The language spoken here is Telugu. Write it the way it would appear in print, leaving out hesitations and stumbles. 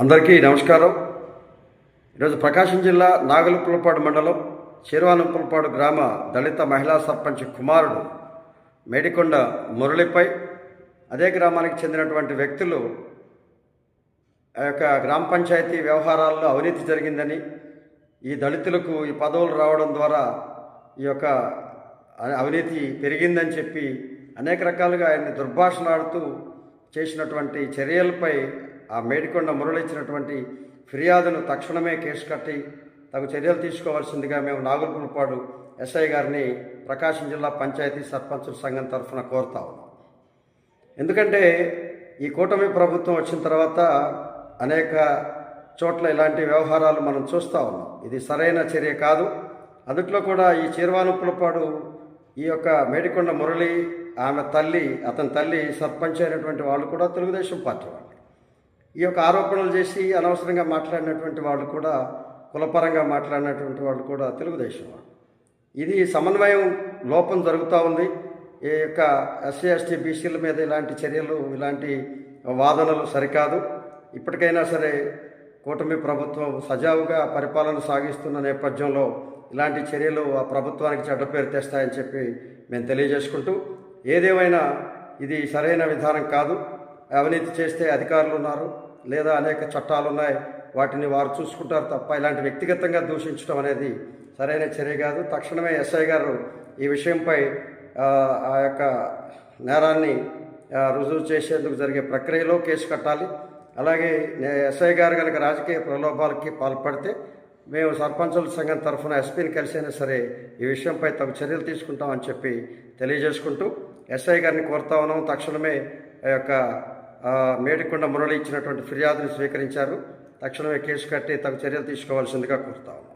అందరికీ నమస్కారం. ఈరోజు ప్రకాశం జిల్లా నాగలుపులపాడు మండలం శీర్వానంపులపాడు గ్రామ దళిత మహిళా సర్పంచ్ కుమారుడు మేడికొండ మురళిపై అదే గ్రామానికి చెందినటువంటి వ్యక్తులు ఆ యొక్క గ్రామ పంచాయతీ వ్యవహారాల్లో అవినీతి జరిగిందని, ఈ దళితులకు ఈ పదవులు రావడం ద్వారా ఈ యొక్క అవినీతి పెరిగిందని చెప్పి అనేక రకాలుగా ఆయన్ని దుర్భాషలాడుతూ చేసినటువంటి చర్యలపై ఆ మేడికొండ మురళి ఇచ్చినటువంటి ఫిర్యాదును తక్షణమే కేసు కట్టి తగు చర్యలు తీసుకోవాల్సిందిగా మేము నాగులుపులపాడు ఎస్ఐ గారిని ప్రకాశం జిల్లా పంచాయతీ సర్పంచుల సంఘం తరఫున కోరుతా ఉన్నాం. ఎందుకంటే ఈ కూటమి ప్రభుత్వం వచ్చిన తర్వాత అనేక చోట్ల ఇలాంటి వ్యవహారాలు మనం చూస్తూ ఉన్నాం. ఇది సరైన చర్య కాదు. అందుట్లో కూడా ఈ శీర్వానంపులపాడు ఈ యొక్క మేడికొండ మురళి, ఆమె తల్లి, అతని తల్లి సర్పంచ్ అయినటువంటి వాళ్ళు కూడా తెలుగుదేశం పార్టీ వాళ్ళు. ఈ యొక్క ఆరోపణలు చేసి అనవసరంగా మాట్లాడినటువంటి వాళ్ళు కూడా, కులపరంగా మాట్లాడినటువంటి వాళ్ళు కూడా తెలుగుదేశం వాళ్ళు. ఇది సమన్వయం లోపం జరుగుతూ ఉంది. ఈ యొక్క ఎస్సీ ఎస్టీ బీసీల మీద ఇలాంటి చర్యలు, ఇలాంటి వాదనలు సరికాదు. ఇప్పటికైనా సరే కూటమి ప్రభుత్వం సజావుగా పరిపాలన సాగిస్తున్న నేపథ్యంలో ఇలాంటి చర్యలు ఆ ప్రభుత్వానికి చెడ్డ పేరు తెస్తాయని చెప్పి మేము తెలియజేసుకుంటూ, ఏదేమైనా ఇది సరైన విధానం కాదు. అవినీతి చేస్తే అధికారులు ఉన్నారు, లేదా అనేక చట్టాలు ఉన్నాయి, వాటిని వారు చూసుకుంటారు తప్ప ఇలాంటి వ్యక్తిగతంగా దూషించడం అనేది సరైన చర్య కాదు. తక్షణమే ఎస్ఐ గారు ఈ విషయంపై ఆ యొక్క నేరాన్ని రుజువు చేసేందుకు జరిగే ప్రక్రియలో కేసు కట్టాలి. అలాగే ఎస్ఐ గారు కనుక రాజకీయ ప్రలోభాలకి పాల్పడితే మేము సర్పంచుల సంఘం తరఫున ఎస్పీని కలిసైనా సరే ఈ విషయంపై తగు చర్యలు తీసుకుంటామని చెప్పి తెలియజేసుకుంటూ ఎస్ఐ గారిని కోరుతా ఉన్నాం. తక్షణమే ఆ యొక్క మేడికొండ మురళి ఇచ్చినటువంటి ఫిర్యాదును స్వీకరించారు. తక్షణమే కేసు కట్టి తగు చర్యలు తీసుకోవాల్సిందిగా కోరుతా ఉన్నాం.